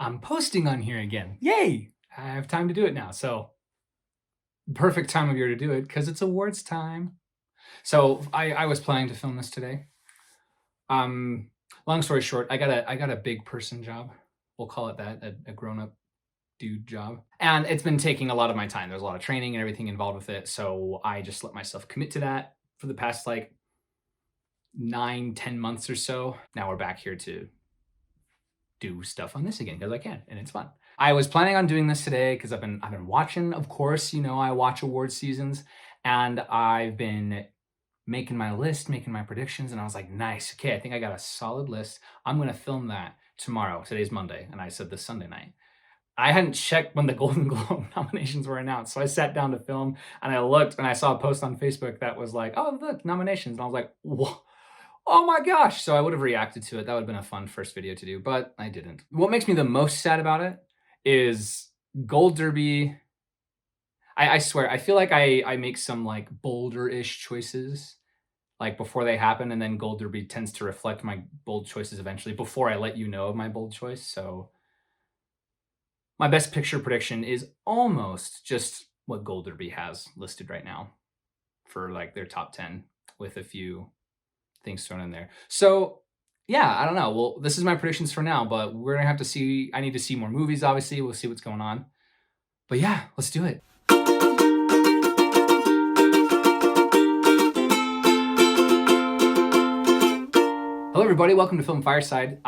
I'm posting on here again. Yay! I have time to do it now. So, perfect time of year to do it because it's awards time. So, I was planning to film this today. Long story short, I got a big person job. We'll call it that, a grown up dude job. And it's been taking a lot of my time. There's a lot of training and everything involved with it. So, I just let myself commit to that for the past like 9-10 months or so. Now we're back here to do stuff on this again because I can, and it's fun. I was planning on doing this today because I've been watching, of course, I watch award seasons, and I've been making my list, making my predictions, and I was like, nice, okay, I think I got a solid list. I'm gonna film that tomorrow. Today's Monday, and I said this Sunday night. I hadn't checked when the Golden Globe nominations were announced, so I sat down to film, and I looked, and I saw a post on Facebook that was like, oh, look, nominations, and I was like, whoa. Oh my gosh. So I would have reacted to it. That would have been a fun first video to do, but I didn't. What makes me the most sad about it is Gold Derby. I swear, I feel like I make some like bolder-ish choices like before they happen, and then Gold Derby tends to reflect my bold choices eventually before I let you know of my bold choice. So my best picture prediction is almost just what Gold Derby has listed right now for like their top 10 with a few things thrown in there. So yeah, I don't know. Well, this is my predictions for now, but we're gonna have to see. I need to see more movies, obviously. We'll see what's going on. But yeah, let's do it. Hello everybody, welcome to Film Fireside.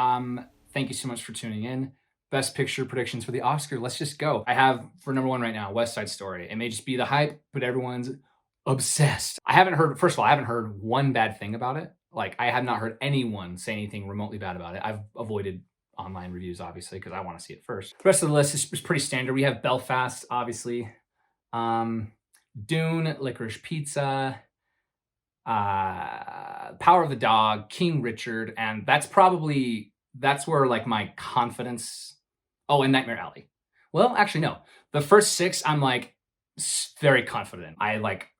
Thank you so much for tuning in. Best picture predictions for the Oscar. Let's just go. I have for number one right now, West Side Story. It may just be the hype, but everyone's obsessed. First of all, I haven't heard one bad thing about it. Like, I have not heard anyone say anything remotely bad about it. I've avoided online reviews, obviously, because I want to see it first. The rest of the list is pretty standard. We have Belfast, obviously. Dune, Licorice Pizza, Power of the Dog, King Richard, and that's where like my confidence. Oh, and Nightmare Alley. Well, actually, no. The first six, I'm like very confident. I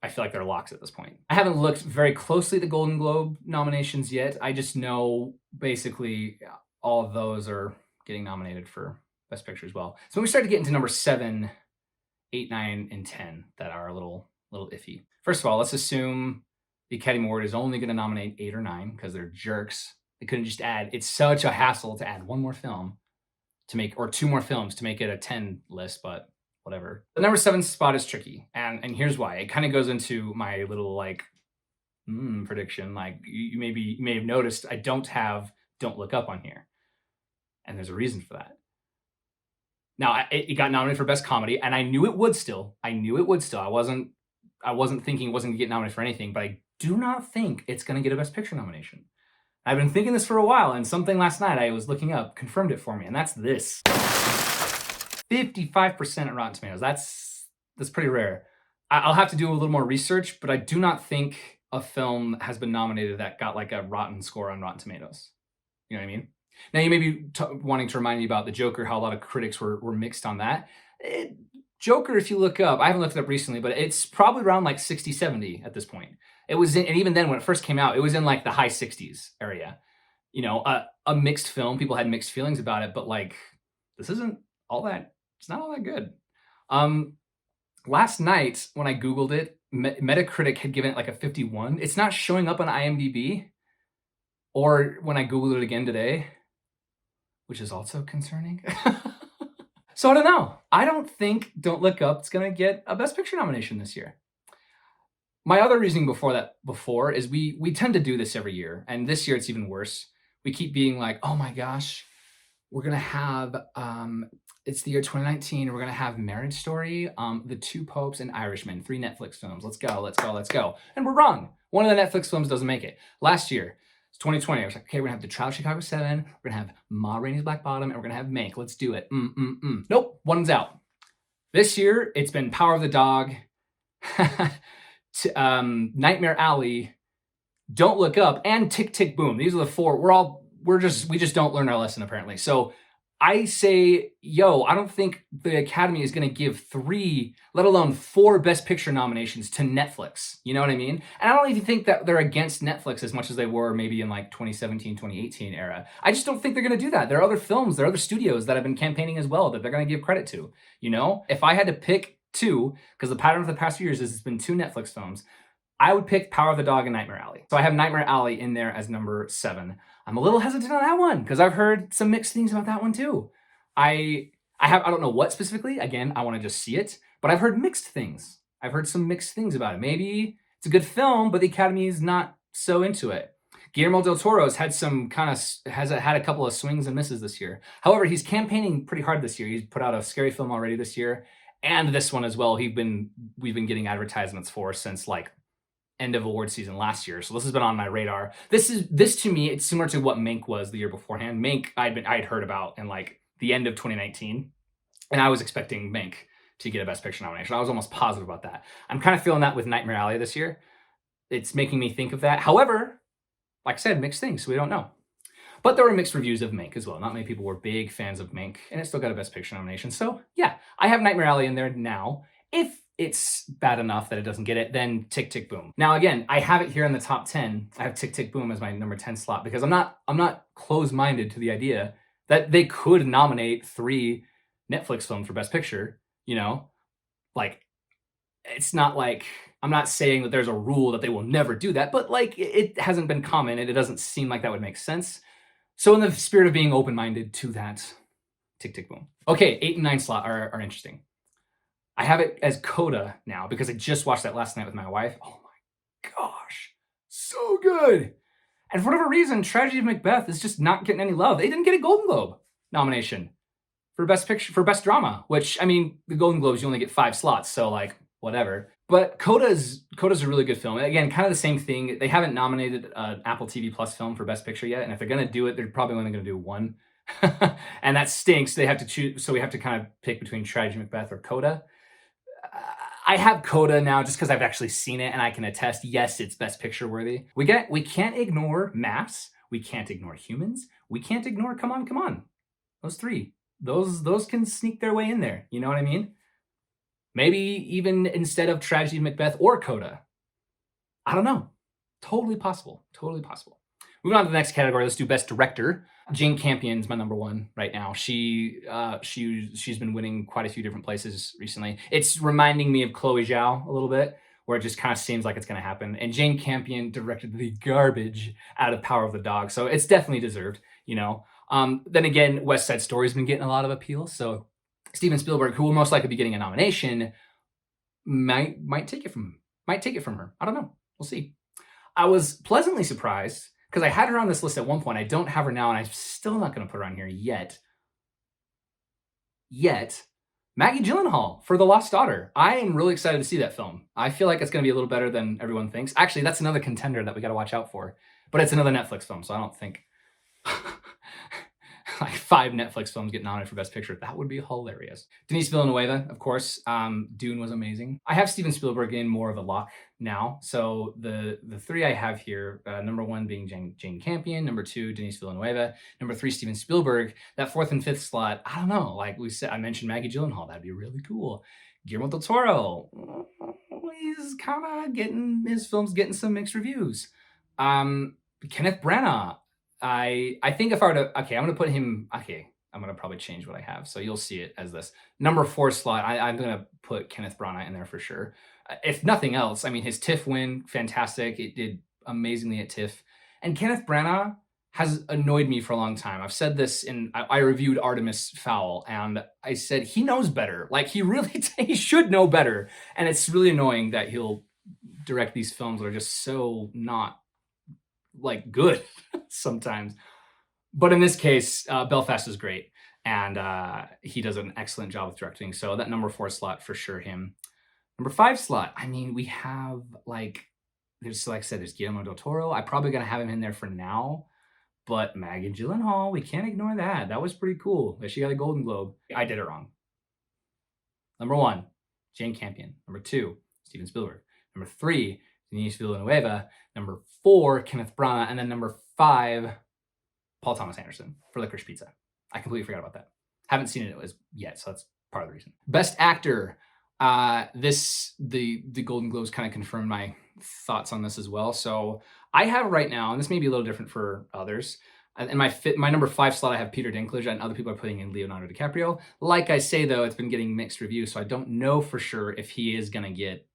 feel like they're locks at this point. I haven't looked very closely at the Golden Globe nominations yet. I just know basically all of those are getting nominated for Best Picture as well. So when we start to get into number 7, 8, 9, and 10 that are a little iffy. First of all, let's assume the Academy Award is only going to nominate 8 or 9 because they're jerks. They couldn't just add. It's such a hassle to add one more film to make, or 2 more films to make it a 10 list, but whatever. The number 7 spot is tricky, and here's why. It kind of goes into my little like prediction. Like you may have noticed, I don't have Don't Look Up on here, and there's a reason for that. Now it got nominated for Best Comedy, and I knew it would still. I wasn't thinking it wasn't gonna get nominated for anything, but I do not think it's gonna get a Best Picture nomination. I've been thinking this for a while, and something last night I was looking up confirmed it for me, and that's this. 55% at Rotten Tomatoes. That's pretty rare. I'll have to do a little more research, but I do not think a film has been nominated that got like a rotten score on Rotten Tomatoes. You know what I mean? Now you may be wanting to remind me about the Joker, how a lot of critics were mixed on that. Joker, if you look up, I haven't looked it up recently, but it's probably around like 60, 70 at this point. It was and even then when it first came out, it was in like the high 60s area. A mixed film. People had mixed feelings about it, but like this isn't all that. It's not all that good. Last night when I Googled it, Metacritic had given it like a 51. It's not showing up on IMDb, or when I Googled it again today, which is also concerning. So I don't know. I don't think Don't Look Up is going to get a Best Picture nomination this year. My other reasoning before is we tend to do this every year, and this year it's even worse. We keep being like, oh my gosh, we're going to have, it's the year 2019, we're going to have Marriage Story, The Two Popes, and Irishman, 3 Netflix films. Let's go. And we're wrong. One of the Netflix films doesn't make it. Last year, it's 2020. I was like, okay, we're going to have The Trial of Chicago 7, we're going to have Ma Rainey's Black Bottom, and we're going to have Mank. Let's do it. Nope, one's out. This year, it's been Power of the Dog, Nightmare Alley, Don't Look Up, and Tick Tick Boom. These are the 4. We just don't learn our lesson apparently. So I say, yo, I don't think the Academy is going to give 3, let alone 4 Best Picture nominations to Netflix. You know what I mean? And I don't even think that they're against Netflix as much as they were maybe in like 2017, 2018 era. I just don't think they're going to do that. There are other films, there are other studios that have been campaigning as well that they're going to give credit to. You know, if I had to pick 2, because the pattern of the past few years is it's been 2 Netflix films, I would pick Power of the Dog and Nightmare Alley. So I have Nightmare Alley in there as number 7. I'm a little hesitant on that one because I've heard some mixed things about that one too. I don't know what specifically. Again, I want to just see it, but I've heard mixed things. I've heard some mixed things about it. Maybe it's a good film, but the Academy is not so into it. Guillermo del Toro's had had a couple of swings and misses this year. However, he's campaigning pretty hard this year. He's put out a scary film already this year, and this one as well. We've been getting advertisements for since like end of award season last year. So this has been on my radar. This to me, it's similar to what Mank was the year beforehand. Mank I'd heard about in like the end of 2019, and I was expecting Mank to get a Best Picture nomination. I was almost positive about that. I'm kind of feeling that with Nightmare Alley this year. It's making me think of that. However, like I said, mixed things, so we don't know. But there were mixed reviews of Mank as well. Not many people were big fans of Mank, and it still got a Best Picture nomination. So yeah, I have Nightmare Alley in there now. If it's bad enough that it doesn't get it, then Tick, Tick, Boom. Now again, I have it here in the top 10. I have Tick, Tick, Boom as my number 10 slot because I'm not closed-minded to the idea that they could nominate 3 Netflix films for Best Picture, you know? Like, it's not like, I'm not saying that there's a rule that they will never do that, but like, it hasn't been common and it doesn't seem like that would make sense. So in the spirit of being open-minded to that, Tick, Tick, Boom. Okay, 8 and 9 slot are interesting. I have it as Coda now because I just watched that last night with my wife. Oh my gosh, so good. And for whatever reason, Tragedy of Macbeth is just not getting any love. They didn't get a Golden Globe nomination for Best Picture, for Best Drama, which, I mean, the Golden Globes, you only get 5 slots, so like, whatever. But Coda's a really good film. Again, kind of the same thing. They haven't nominated an Apple TV Plus film for Best Picture yet, and if they're gonna do it, they're probably only gonna do 1. And that stinks. They have to choose, so we have to kind of pick between Tragedy of Macbeth or Coda. I have Coda now just because I've actually seen it and I can attest, yes, it's Best Picture worthy. We can't ignore maps. We can't ignore humans. We can't ignore Come On, Come On. Those 3. Those can sneak their way in there. You know what I mean? Maybe even instead of Tragedy of Macbeth or Coda. I don't know. Totally possible. Totally possible. Moving on to the next category, let's do Best Director. Jane Campion's my number 1 right now. She's been winning quite a few different places recently. It's reminding me of Chloe Zhao a little bit, where it just kind of seems like it's going to happen. And Jane Campion directed the garbage out of Power of the Dog, so it's definitely deserved, you know. Then again, West Side Story's been getting a lot of appeal, so Steven Spielberg, who will most likely be getting a nomination, might take it from her. I don't know. We'll see. I was pleasantly surprised because I had her on this list at one point. I don't have her now, and I'm still not going to put her on here yet. Maggie Gyllenhaal for The Lost Daughter. I am really excited to see that film. I feel like it's going to be a little better than everyone thinks. Actually, that's another contender that we got to watch out for. But it's another Netflix film, so I don't think like 5 Netflix films get nominated for Best Picture. That would be hilarious. Denis Villenueve, of course. Dune was amazing. I have Steven Spielberg in more of a lock now. So the 3 I have here, number 1 being Jane Campion, number 2, Denis Villenueve, number 3, Steven Spielberg. That 4th and 5th slot, I don't know. Like we said, I mentioned Maggie Gyllenhaal. That'd be really cool. Guillermo del Toro. He's kind of his film's getting some mixed reviews. Kenneth Branagh. I think if I were to, okay, I'm going to put him, okay, I'm going to probably change what I have. So you'll see it as this. Number 4 slot, I'm going to put Kenneth Branagh in there for sure. If nothing else, I mean, his TIFF win, fantastic. It did amazingly at TIFF. And Kenneth Branagh has annoyed me for a long time. I've said this I reviewed Artemis Fowl, and I said he knows better. Like, he should know better. And it's really annoying that he'll direct these films that are just so not like good sometimes. But in this case, Belfast is great, and he does an excellent job with directing. So that number 4 slot for sure him. Number 5 slot, I mean, we have like I said, there's Guillermo del Toro. I'm probably gonna have him in there for now. But Maggie Gyllenhaal, we can't ignore that. That was pretty cool that she got a Golden Globe. I did it wrong. Number 1, Jane Campion. Number 2, Steven Spielberg. Number 3, Denis Villenueve. Number 4, Kenneth Branagh. And then number 5, Paul Thomas Anderson for Licorice Pizza. I completely forgot about that. Haven't seen it yet, so that's part of the reason. Best actor. The Golden Globes kind of confirmed my thoughts on this as well. So I have right now, and this may be a little different for others. In my number 5 slot, I have Peter Dinklage, and other people are putting in Leonardo DiCaprio. Like I say, though, it's been getting mixed reviews, so I don't know for sure if he is going to get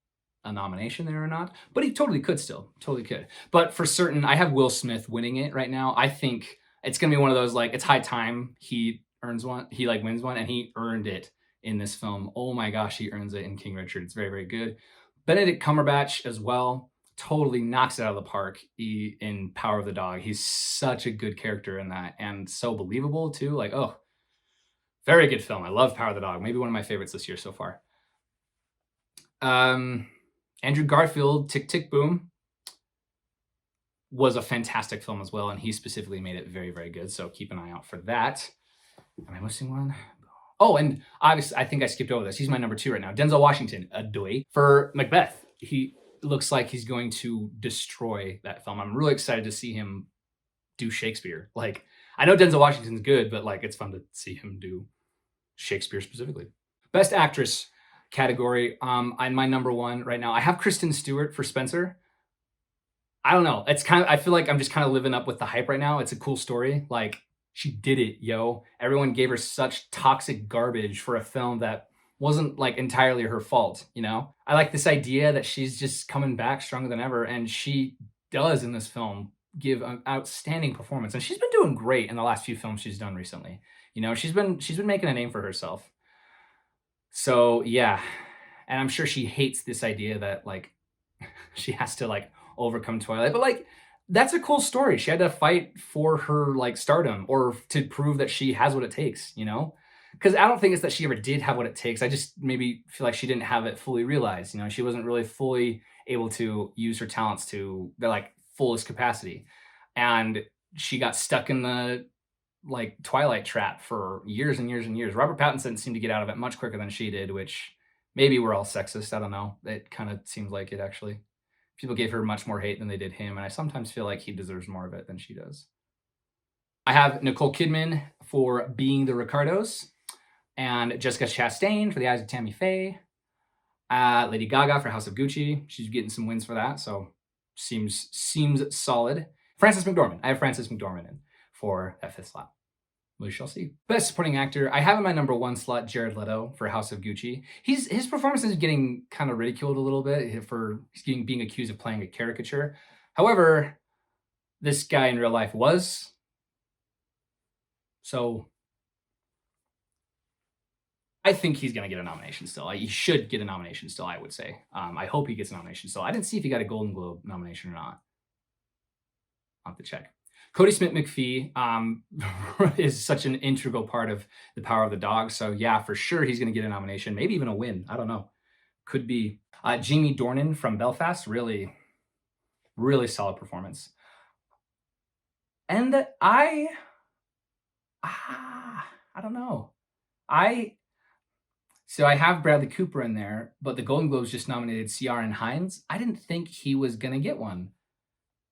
a nomination there or not. But he totally could still. Totally could. But for certain, I have Will Smith winning it right now. I think it's going to be one of those, like, it's high time he earns one. He, like, wins one, and he earned it in this film. Oh my gosh, he earns it in King Richard. It's very, very good. Benedict Cumberbatch as well. Totally knocks it out of the park in Power of the Dog. He's such a good character in that, and so believable too. Like, oh, very good film. I love Power of the Dog. Maybe one of my favorites this year so far. Andrew Garfield, Tick, Tick, Boom was a fantastic film as well, and he specifically made it very, very good. So keep an eye out for that. Am I missing one? Oh, and obviously, I think I skipped over this. He's my number 2 right now. Denzel Washington, Adoy, for Macbeth. He looks like he's going to destroy that film. I'm really excited to see him do Shakespeare. Like, I know Denzel Washington's good, but like, it's fun to see him do Shakespeare specifically. Best actress category. I'm my number 1 right now. I have Kristen Stewart for Spencer. I don't know. It's kind of, I feel like I'm just kind of living up with the hype right now. It's a cool story. Like, she did it, yo. Everyone gave her such toxic garbage for a film that wasn't like entirely her fault, you know? I like this idea that she's just coming back stronger than ever, and she does in this film give an outstanding performance. And she's been doing great in the last few films she's done recently. You know, she's been making a name for herself. So yeah. And I'm sure she hates this idea that like she has to like overcome Twilight, but like, that's a cool story. She had to fight for her like stardom or to prove that she has what it takes, you know? Because I don't think it's that she ever did have what it takes. I just maybe feel like she didn't have it fully realized. You know, she wasn't really fully able to use her talents to their like fullest capacity. And she got stuck in the like Twilight trap for years and years and years. Robert Pattinson seemed to get out of it much quicker than she did, which maybe we're all sexist. I don't know. It kind of seems like it actually. People gave her much more hate than they did him, and I sometimes feel like he deserves more of it than she does. I have Nicole Kidman for Being the Ricardos, and Jessica Chastain for The Eyes of Tammy Faye. Lady Gaga for House of Gucci. She's getting some wins for that, so seems solid. Frances McDormand. I have Frances McDormand in for that 5th slot. We shall see. Best supporting actor. I have in my number 1 slot Jared Leto for House of Gucci. His performance is getting kind of ridiculed a little bit for being accused of playing a caricature. However, this guy in real life was. So I think he's going to get a nomination still. He should get a nomination still, I would say. I hope he gets a nomination still. I didn't see if he got a Golden Globe nomination or not. I'll have to check. Kodi Smit-McPhee is such an integral part of the Power of the Dog. So yeah, for sure he's going to get a nomination, maybe even a win. I don't know. Could be. Jamie Dornan from Belfast, really, really solid performance. And I don't know. So I have Bradley Cooper in there, but the Golden Globes just nominated Ciaran Hinds. I didn't think he was going to get one.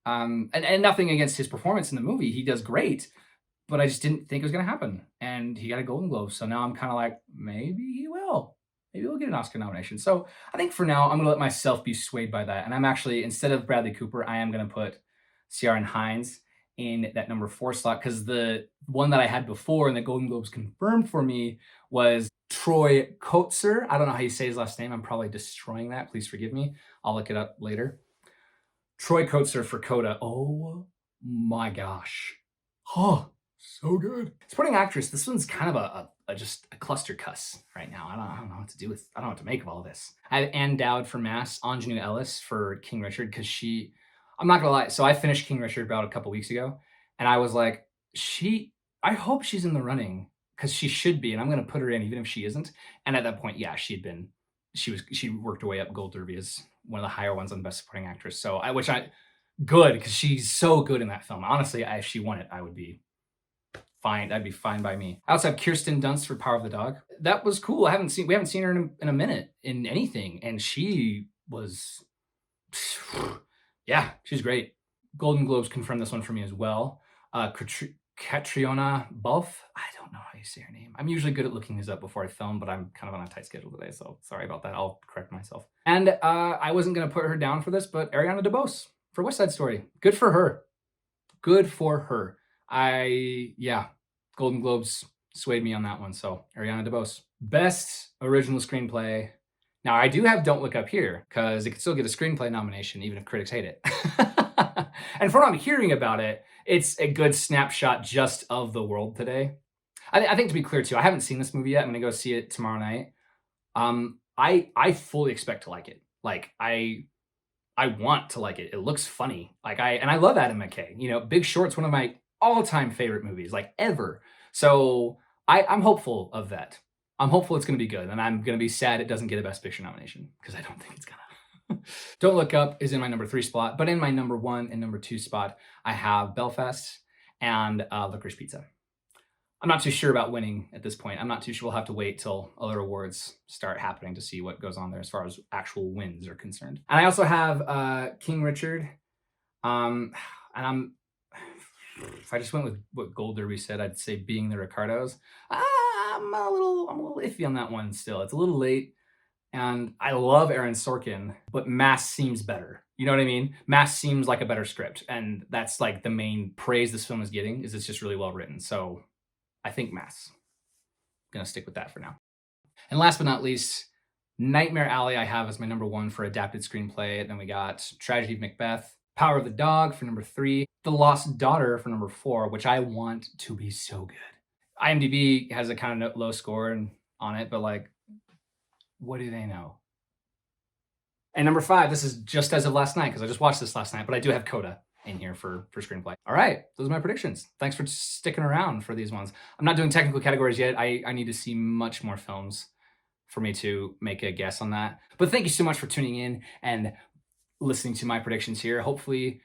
And nothing against his performance in the movie. He does great, but I just didn't think it was going to happen. And he got a Golden Globe. So now I'm kind of like, maybe he will. Maybe we'll get an Oscar nomination. So I think for now, I'm going to let myself be swayed by that. And I'm actually, instead of Bradley Cooper, I am going to put Ciaran Hinds in that number 4 slot, because the one that I had before and the Golden Globes confirmed for me was Troy Kotsur. I don't know how you say his last name. I'm probably destroying that. Please forgive me. I'll look it up later. Troy Kotsur for Coda. Oh my gosh. Oh, so good. Supporting actress. This one's kind of just a cluster cuss right now. I don't know what to do with. I don't know what to make of all this. I have Ann Dowd for Mass, Ingenue Ellis for King Richard, because I'm not gonna lie. So I finished King Richard about a couple weeks ago, and I was like, I hope she's in the running, because she should be, and I'm gonna put her in even if she isn't. And at that point, yeah, she worked her way up Gold Derby as one of the higher ones on Best Supporting Actress. So good, because she's so good in that film. Honestly, if she won it, I would be fine. That'd be fine by me. I also have Kirsten Dunst for Power of the Dog. That was cool. We haven't seen her in a minute in anything, and she was, yeah, she's great. Golden Globes confirmed this one for me as well. Catriona Balfe. I don't know how you say her name. I'm usually good at looking these up before I film, but I'm kind of on a tight schedule today, so sorry about that. I'll correct myself. And I wasn't going to put her down for this, but Ariana DeBose for West Side Story. Good for her. Good for her. Yeah, Golden Globes swayed me on that one, so Ariana DeBose. Best Original Screenplay. Now, I do have Don't Look Up here, because it could still get a screenplay nomination, even if critics hate it. And from what I'm hearing about it, it's a good snapshot just of the world today. I think to be clear, too, I haven't seen this movie yet. I'm going to go see it tomorrow night. I fully expect to like it. Like, I want to like it. It looks funny. And I love Adam McKay. You know, Big Short's one of my all-time favorite movies, like, ever. So I'm hopeful of that. I'm hopeful it's going to be good, and I'm going to be sad it doesn't get a Best Picture nomination, because I don't think it's going to. Don't Look Up is in my number 3 spot, but in my number 1 and number 2 spot, I have Belfast and Licorice Pizza. I'm not too sure about winning at this point. I'm not too sure. We'll have to wait till other awards start happening to see what goes on there as far as actual wins are concerned. And I also have King Richard. And if I just went with what Gold Derby said, I'd say Being the Ricardos. I'm a little iffy on that one still. It's a little late. And I love Aaron Sorkin, but Mass seems better. You know what I mean? Mass seems like a better script. And that's like the main praise this film is getting, is it's just really well written. So I think Mass. I'm going to stick with that for now. And last but not least, Nightmare Alley I have as my number 1 for adapted screenplay. Then we got Tragedy of Macbeth, Power of the Dog for number 3, The Lost Daughter for number 4, which I want to be so good. IMDb has a kind of low score on it, but like, what do they know? And number 5, this is just as of last night, because I just watched this last night, but I do have Coda in here for screenplay. All right, those are my predictions. Thanks for sticking around for these ones. I'm not doing technical categories yet. I need to see much more films for me to make a guess on that. But thank you so much for tuning in and listening to my predictions here. Hopefully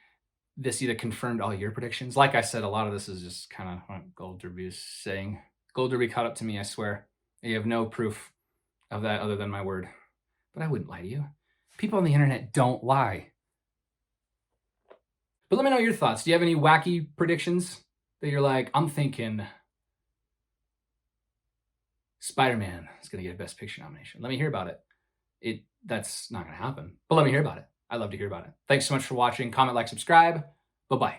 this either confirmed all your predictions. Like I said, a lot of this is just kind of what Gold Derby is saying. Gold Derby caught up to me, I swear. You have no proof of that other than my word. But I wouldn't lie to you. People on the internet don't lie. But let me know your thoughts. Do you have any wacky predictions that you're like, I'm thinking Spider-Man is going to get a Best Picture nomination? Let me hear about it. That's not going to happen. But let me hear about it. I'd love to hear about it. Thanks so much for watching. Comment, like, subscribe. Bye-bye.